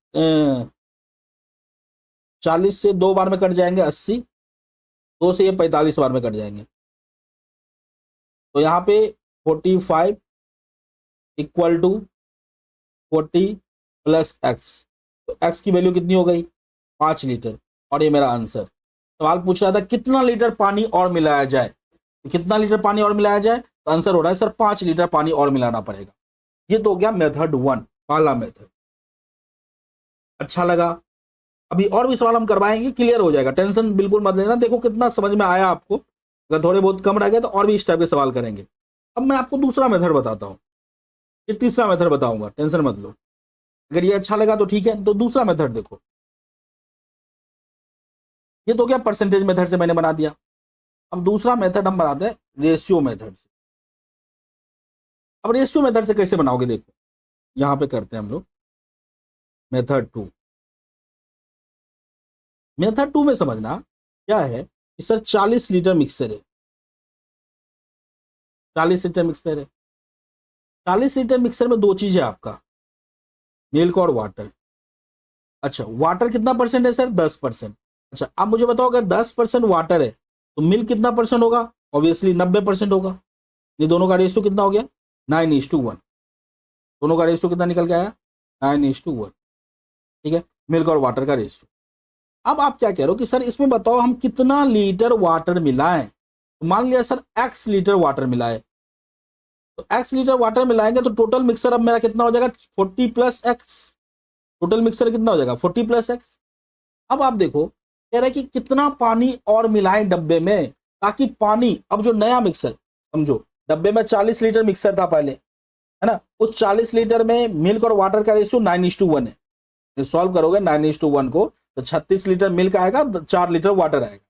40 से 2 बार में कट जाएंगे 80, 2 से ये 45 बार में कट जाएंगे। तो यहाँ पे 45 इक्वल टू 40 प्लस एक्स, तो एक्स की वैल्यू कितनी हो गई, 5 लीटर। और ये मेरा आंसर। सवाल पूछ रहा था कितना लीटर पानी और मिलाया जाए, तो कितना लीटर पानी और मिलाया जाए, तो आंसर हो रहा है सर 5 लीटर पानी और मिलाना पड़ेगा। ये तो हो गया मेथड 1, पहला मेथड। अच्छा लगा, अभी और भी सवाल हम करवाएंगे, क्लियर हो जाएगा, टेंशन बिल्कुल मत लेना। देखो कितना समझ में आया आपको, अगर थोड़े बहुत कम रह गए तो और भी इस टाइप के सवाल करेंगे। अब मैं आपको दूसरा मेथड बताता हूँ, फिर तीसरा मेथड बताऊंगा, टेंशन मत लो। अगर ये अच्छा लगा तो ठीक है, तो दूसरा मेथड देखो। ये तो क्या परसेंटेज मेथड से मैंने बना दिया। अब दूसरा मेथड हम बनाते हैं रेशियो मेथड से। अब रेशियो मेथड से कैसे बनाओगे, देखो यहां पे करते हैं हम लोग मेथड 2। मेथड 2 में समझना क्या है कि सर 40 लीटर मिक्सर है, 40 लीटर मिक्सर है। 40 लीटर मिक्सर में दो चीज है आपका, मिल्क और वाटर। अच्छा, वाटर कितना परसेंट है सर, 10%। अच्छा, अब मुझे बताओ अगर 10% वाटर है तो मिल्क कितना परसेंट होगा, ऑब्वियसली 90% होगा। ये दोनों का रेशियो कितना हो गया, 9:1। दोनों का रेशियो कितना निकल के आया, 9:1। ठीक है, मिल्क और वाटर का रेशियो। अब आप क्या कह रहे हो कि सर इसमें बताओ हम कितना लीटर वाटर मिलाएं। तो मान लिया सर x लीटर वाटर मिलाए, तो x लीटर वाटर मिलाएंगे तो टोटल मिक्सर अब मेरा कितना हो जाएगा, 40 प्लस एक्स। टोटल मिक्सर कितना हो जाएगा, 40 प्लस एक्स। अब आप देखो कह रहे हैं कि कितना पानी और मिलाएं डब्बे में, ताकि पानी, अब जो नया मिक्सर समझो, डब्बे में 40 लीटर मिक्सर था पहले, है ना। उस 40 लीटर में मिल्क और वाटर का रेशियो 9:1 है। सॉल्व करोगे 9:1 को तो 36 लीटर मिल्क आएगा, 4 लीटर वाटर आएगा।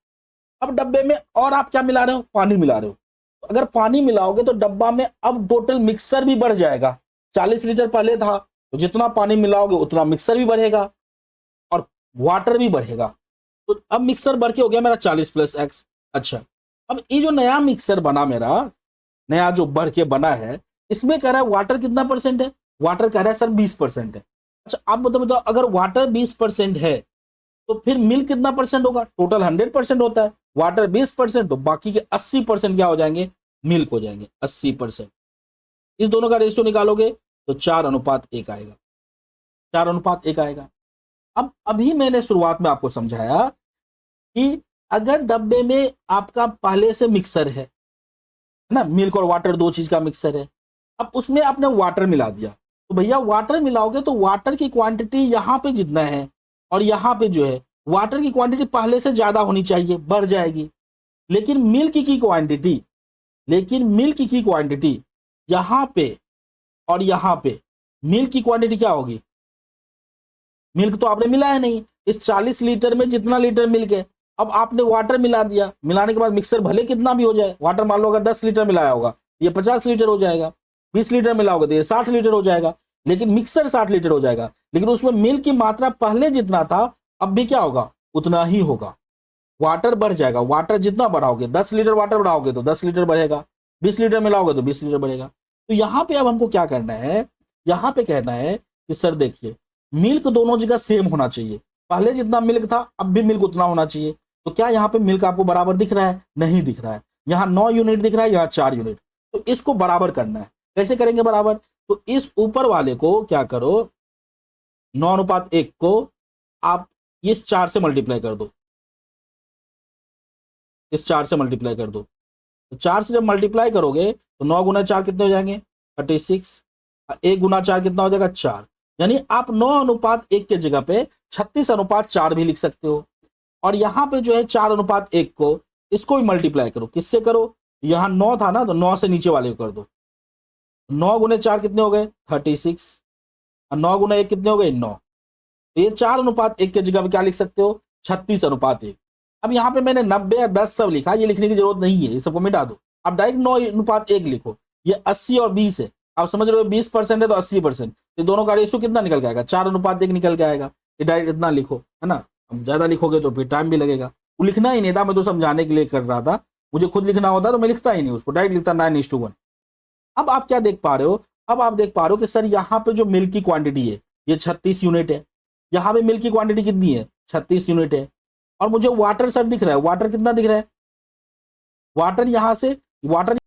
अब डब्बे में और आप क्या मिला रहे हो, पानी मिला रहे हो। तो अगर पानी मिलाओगे तो डब्बा में अब टोटल मिक्सर भी बढ़ जाएगा। 40 लीटर पहले था, तो जितना पानी मिलाओगे उतना मिक्सर भी बढ़ेगा और वाटर भी बढ़ेगा। तो अब मिक्सर बढ़ के हो गया मेरा 40 + x। अच्छा, अब ये जो नया मिक्सर बना मेरा, नया जो बढ़ के बना है, इसमें कह रहा है वाटर कितना परसेंट है, वाटर कह रहा है सर 20% है। अच्छा, आप बताओ अगर वाटर 20% है तो फिर मिल्क कितना परसेंट होगा, टोटल 100% होता है, वाटर 20%, तो बाकी के 80% क्या हो जाएंगे, मिल्क हो जाएंगे 80%। इस दोनों का रेशियो निकालोगे तो 4:1 आएगा, 4:1 आएगा। अब अभी मैंने शुरुआत में आपको समझाया कि अगर डब्बे में आपका पहले से मिक्सर है ना, मिल्क और वाटर दो चीज का मिक्सर है, अब उसमें आपने वाटर मिला दिया, तो भैया वाटर मिलाओगे तो वाटर की क्वांटिटी यहां पे जितना है और यहां पे जो है वाटर की क्वांटिटी पहले से ज्यादा होनी चाहिए, बढ़ जाएगी। लेकिन मिल्क की क्वांटिटी यहां पे और यहां पे मिल्क की क्वांटिटी क्या होगी, मिल्क तो आपने मिलाया नहीं। इस 40 लीटर में जितना लीटर मिल्क है, अब आपने वाटर मिला दिया, मिलाने के बाद मिक्सर भले कितना भी हो जाए, वाटर मान लो अगर 10 लीटर मिलाया होगा ये 50 लीटर हो जाएगा, 20 लीटर मिलाओगे तो ये 60 लीटर हो जाएगा, लेकिन मिक्सर 60 लीटर हो जाएगा। लेकिन उसमें मिल्क की मात्रा पहले जितना था अब भी क्या होगा, उतना ही होगा, वाटर बढ़ जाएगा। वाटर जितना बढ़ाओगे, 10 लीटर वाटर बढ़ाओगे तो 10 लीटर बढ़ेगा, 20 लीटर मिलाओगे तो 20 लीटर बढ़ेगा। तो यहां पे अब हमको क्या करना है, यहां पे कहना है कि सर देखिए मिल्क दोनों जगह सेम होना चाहिए, पहले जितना मिल्क था अब भी मिल्क उतना होना चाहिए। तो क्या यहाँ पे मिल्क आपको बराबर दिख रहा है, नहीं दिख रहा है, यहाँ 9 यूनिट दिख रहा है, यहाँ 4 यूनिट। तो इसको बराबर करना है, कैसे करेंगे बराबर, तो इस ऊपर वाले को क्या करो, 9:1 को आप इस 4 से मल्टीप्लाई कर दो, इस 4 से मल्टीप्लाई कर दो। तो 4 से जब मल्टीप्लाई करोगे तो 9 × 4 कितने हो जाएंगे, 36। 1 × 4 कितना हो जाएगा, 4। यानी आप 9:1 के जगह पे 36:4 भी लिख सकते हो। और यहां पे जो है 4:1 को इसको भी मल्टीप्लाई करो, किससे करो, यहां 9 था ना तो 9 से नीचे वाले को कर दो। 9 × 4 कितने हो गए, 36, और 9 × 1 कितने हो गए, 9। तो ये 4:1 के जगह पे क्या लिख सकते हो, 36:1। अब यहाँ पे मैंने 90 या 10 सब लिखा, ये लिखने की जरूरत नहीं है, ये सबको मिटा दो। अब डायरेक्ट 9:1 लिखो, ये 80 और 20 है, आप समझ रहे हो 20% है तो 80%, ये दोनों का रेशियो कितना निकल के आएगा, 4:1 निकल के आएगा। ये डायरेक्ट इतना लिखो, है ना। अब ज्यादा लिखोगे तो फिर टाइम भी लगेगा, वो लिखना ही नहीं था, मैं तो समझाने के लिए कर रहा था, मुझे खुद लिखना होता तो मैं लिखता ही नहीं उसको, डायरेक्ट लिखता 9:1। अब आप क्या देख पा रहे हो, अब आप देख पा रहे हो कि सर यहाँ पे जो मिल्क की क्वांटिटी है ये 36 यूनिट है, यहाँ पे मिल्क की क्वांटिटी कितनी है, 36 यूनिट है। और मुझे वाटर सर दिख रहा है, वाटर कितना दिख रहा है, वाटर यहां से वाटर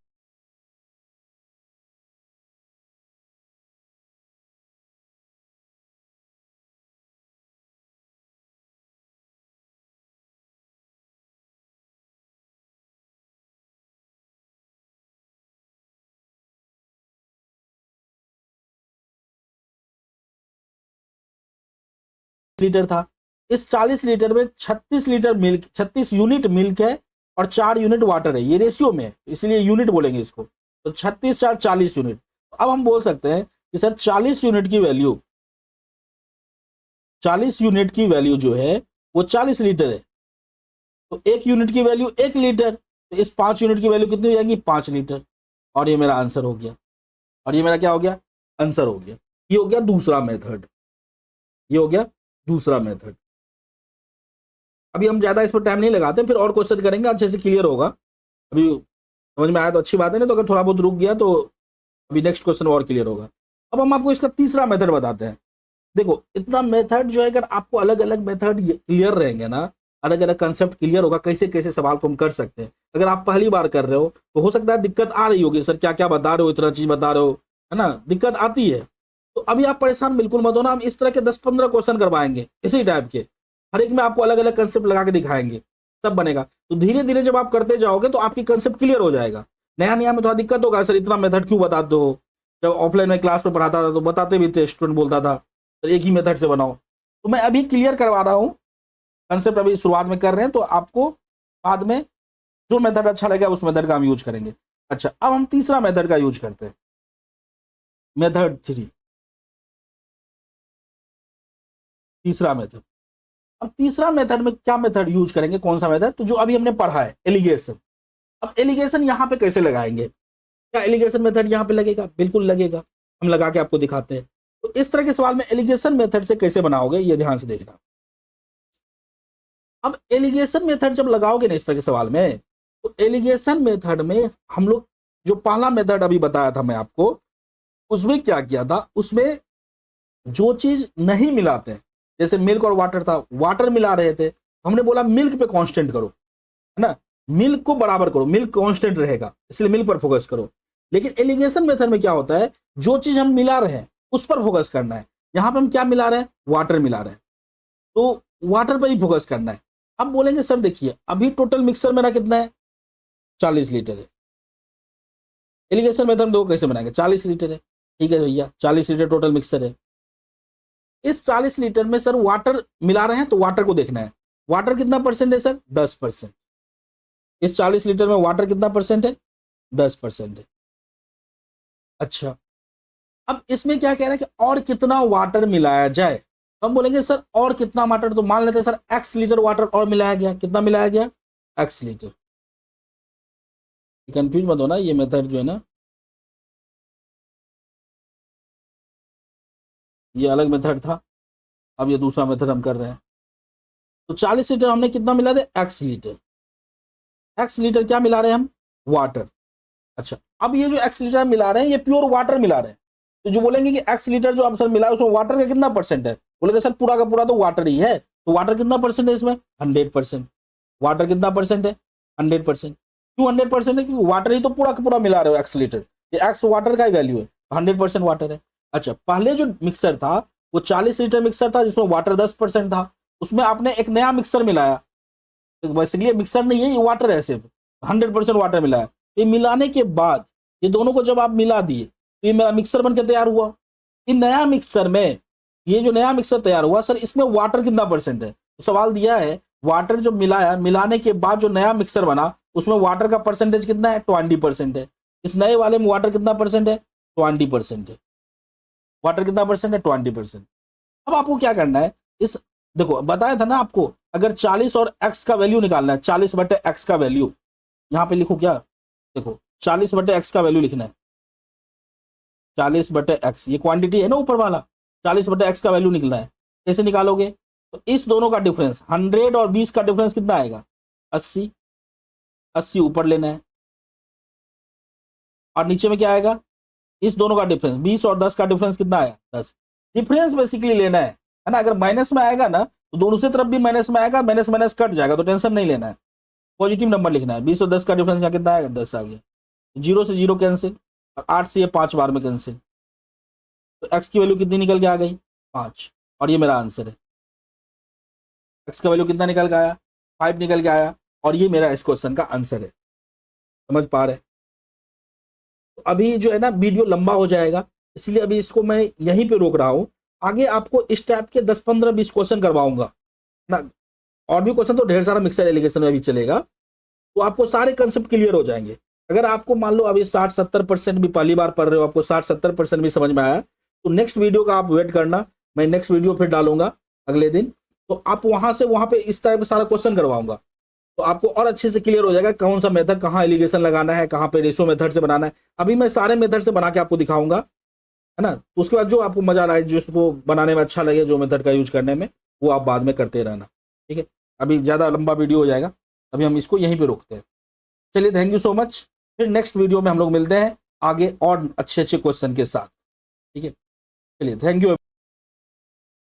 लीटर था, इस 40 लीटर में 36 लीटर मिल्क, 36 यूनिट मिल्क है और 4 यूनिट वाटर है, ये रेशियो में है इसलिए यूनिट बोलेंगे इसको। तो 36 4 40 यूनिट। अब हम बोल सकते हैं कि सर 40 यूनिट की वैल्यू, 40 यूनिट की वैल्यू जो है वो 40 लीटर है, तो 1 यूनिट की वैल्यू 1 लीटर, तो इस 5 यूनिट की वैल्यू कितनी हो जाएगी, 5 लीटर। और ये मेरा आंसर हो गया, और ये मेरा क्या हो गया, आंसर हो गया। ये हो गया दूसरा मेथड, ये हो गया दूसरा मेथड। अभी हम ज्यादा इस पर टाइम नहीं लगाते, फिर और क्वेश्चन करेंगे, अच्छे से क्लियर होगा। अभी समझ में आया तो अच्छी बात है, नहीं तो अगर थोड़ा बहुत रुक गया तो अभी नेक्स्ट क्वेश्चन और क्लियर होगा। अब हम आपको इसका तीसरा मेथड बताते हैं। देखो इतना मेथड जो है, अगर आपको अलग अलग मेथड क्लियर रहेंगे ना, अलग अलग कंसेप्ट क्लियर होगा, कैसे कैसे सवाल को हम कर सकते हैं। अगर आप पहली बार कर रहे हो तो हो सकता है दिक्कत आ रही होगी, सर क्या क्या बता रहे हो, इतना चीज बता रहे हो, है ना, दिक्कत आती है। तो अभी आप परेशान बिल्कुल मत होना, हम इस तरह के 10-15 क्वेश्चन करवाएंगे इसी टाइप के, हर एक में आपको अलग अलग कंसेप्ट लगा के दिखाएंगे, तब बनेगा। तो धीरे धीरे जब आप करते जाओगे तो आपकी कंसेप्ट क्लियर हो जाएगा। नया नया में थोड़ा दिक्कत होगा, सर इतना मेथड क्यों बताते हो, जब ऑफलाइन में क्लास में पढ़ाता था तो बताते भी थे, स्टूडेंट बोलता था तो एक ही मेथड से बनाओ। तो मैं अभी क्लियर करवा रहा हूँ कंसेप्ट, अभी शुरुआत में कर रहे हैं, तो आपको बाद में जो मेथड अच्छा लगेगा उस मेथड का हम यूज करेंगे। अच्छा, अब हम तीसरा मेथड का यूज करते हैं, मेथड 3, तीसरा मेथड। अब तीसरा मेथड में क्या मेथड यूज करेंगे, कौन सा मेथड, तो जो अभी हमने पढ़ा है, एलिगेशन। अब एलिगेशन यहां पे कैसे लगाएंगे, क्या एलिगेशन मेथड यहां पे लगेगा, बिल्कुल लगेगा, हम लगा के आपको दिखाते हैं। तो इस तरह के सवाल में एलिगेशन मेथड से कैसे बनाओगे, ये ध्यान से देखना। अब एलिगेशन मेथड जब लगाओगे ना इस तरह के सवाल में, तो एलिगेशन मेथड में हम लोग जो पहला मेथड अभी बताया था मैं आपको, उसमें क्या किया था, उसमें जो चीज नहीं मिलाते, जैसे मिल्क और वाटर था, वाटर मिला रहे थे, हमने बोला मिल्क पे कांस्टेंट करो, है ना, मिल्क को बराबर करो, मिल्क कांस्टेंट रहेगा, इसलिए मिल्क पर फोकस करो। लेकिन एलिगेशन मेथड में क्या होता है, जो चीज हम मिला रहे हैं उस पर फोकस करना है। यहां पे हम क्या मिला रहे हैं, वाटर मिला रहे हैं, तो वाटर पर ही फोकस करना है। अब बोलेंगे सर देखिए अभी टोटल मिक्सर मेरा कितना है, 40 लीटर है। एलिगेशन मेथड में दो कैसे बनाएंगे, 40 लीटर है, ठीक है भैया 40 लीटर टोटल मिक्सर है। इस 40 लीटर में सर वाटर मिला रहे हैं, तो वाटर को देखना है, वाटर कितना परसेंट है सर, 10%। इस 40 लीटर में वाटर कितना परसेंट है, 10% है। अच्छा, अब इसमें क्या कह रहा है कि और कितना वाटर मिलाया जाए, तो हम बोलेंगे सर और कितना वाटर, तो मान लेते हैं सर x लीटर वाटर और मिलाया गया, कितना मिलाया गया, x लीटर। कंफ्यूज मत होना, ये मेथड जो है ना, ये अलग मेथड था, अब ये दूसरा मेथड हम कर रहे हैं। तो 40 लीटर हमने कितना मिला दे, x लीटर, x लीटर क्या मिला रहे हैं हम, वाटर। अच्छा, अब ये जो x लीटर मिला रहे हैं ये प्योर वाटर मिला रहे हैं, तो जो बोलेंगे कि x लीटर जो आप सर मिला है उसमें वाटर का कितना परसेंट है, बोलेंगे सर पूरा का पूरा तो वाटर ही है, तो वाटर कितना परसेंट है इसमें, 100%। वाटर कितना परसेंट है, 100%। क्यों 100% है, क्योंकि वाटर ही तो पूरा का पूरा मिला रहे हो x लीटर, ये x वाटर का ही वैल्यू है, 100% वाटर है। अच्छा, पहले जो मिक्सर था वो 40 लीटर मिक्सर था जिसमें वाटर 10% था, उसमें आपने एक नया मिक्सर मिलाया, तो बेसिकली मिक्सर नहीं है ये वाटर है, सिर्फ 100% वाटर मिला है। ये मिलाने के बाद ये दोनों को जब आप मिला दिए तो ये मेरा मिक्सर बनकर तैयार हुआ। इन नया मिक्सर में, ये जो नया मिक्सर तैयार हुआ सर इसमें वाटर कितना परसेंट है, तो सवाल दिया है वाटर जो मिलाया, मिलाने के बाद जो नया मिक्सर बना उसमें वाटर का परसेंटेज कितना है, 20% है। इस नए वाले में वाटर कितना परसेंट है, 20% है। वाटर कितना परसेंट है, 20%। अब आपको क्या करना है, इस देखो बताया था ना आपको, अगर 40 और x का वैल्यू निकालना है, 40/x का वैल्यू, यहां पे लिखो क्या, देखो 40/x का वैल्यू लिखना है, 40/x ये क्वांटिटी है ना ऊपर वाला, 40/x का वैल्यू निकलना है। कैसे निकालोगे, तो इस दोनों का डिफरेंस 100 और 20 का डिफरेंस कितना आएगा, 80, 80 ऊपर लेना है, और नीचे में क्या आएगा, इस दोनों का डिफरेंस 20 और 10 का डिफरेंस कितना आया, 10। डिफरेंस बेसिकली लेना है ना, अगर माइनस में आएगा ना तो दोनों से तरफ भी माइनस में आएगा, माइनस माइनस कट जाएगा, तो टेंशन नहीं लेना है, पॉजिटिव नंबर लिखना है। 20 और 10 का डिफरेंस यहाँ कितना आएगा, 10 आ गया, 0 से 0 कैंसिल, और 8 से ये 5 बार में कैंसिल, तो x की वैल्यू कितनी निकल के आ गई, 5, और ये मेरा आंसर है। x का वैल्यू कितना निकल के आया, 5 निकल के आया, और ये मेरा इस क्वेश्चन का आंसर है। समझ पा रहे, तो अभी जो है ना वीडियो लंबा हो जाएगा, इसलिए अभी इसको मैं यहीं पे रोक रहा हूँ। आगे आपको इस टाइप के 10 15 20 क्वेश्चन करवाऊंगा ना, और भी क्वेश्चन तो ढेर सारा मिक्सर एलिगेशन में भी चलेगा, तो आपको सारे कंसेप्ट क्लियर हो जाएंगे। अगर आपको मान लो अभी 60-70% भी पहली बार पढ़ रहे हो, आपको 60-70% भी समझ में आया, तो नेक्स्ट वीडियो का आप वेट करना, मैं नेक्स्ट वीडियो फिर डालूंगा अगले दिन, तो आप वहां से वहां पे इस तरह के सारा क्वेश्चन करवाऊंगा, तो आपको और अच्छे से क्लियर हो जाएगा कौन सा मेथड कहाँ एलिगेशन लगाना है, कहाँ पे रेशो मेथड से बनाना है। अभी मैं सारे मेथड से बना के आपको दिखाऊंगा, है ना, तो उसके बाद जो आपको मजा आए, जिसको बनाने में अच्छा लगे, जो मेथड का यूज करने में, वो आप बाद में करते रहना, ठीक है। अभी ज़्यादा लंबा वीडियो हो जाएगा, अभी हम इसको यहीं पे रोकते हैं। चलिए, थैंक यू सो मच, फिर नेक्स्ट वीडियो में हम लोग मिलते हैं आगे और अच्छे अच्छे क्वेश्चन के साथ, ठीक है। चलिए, थैंक यू।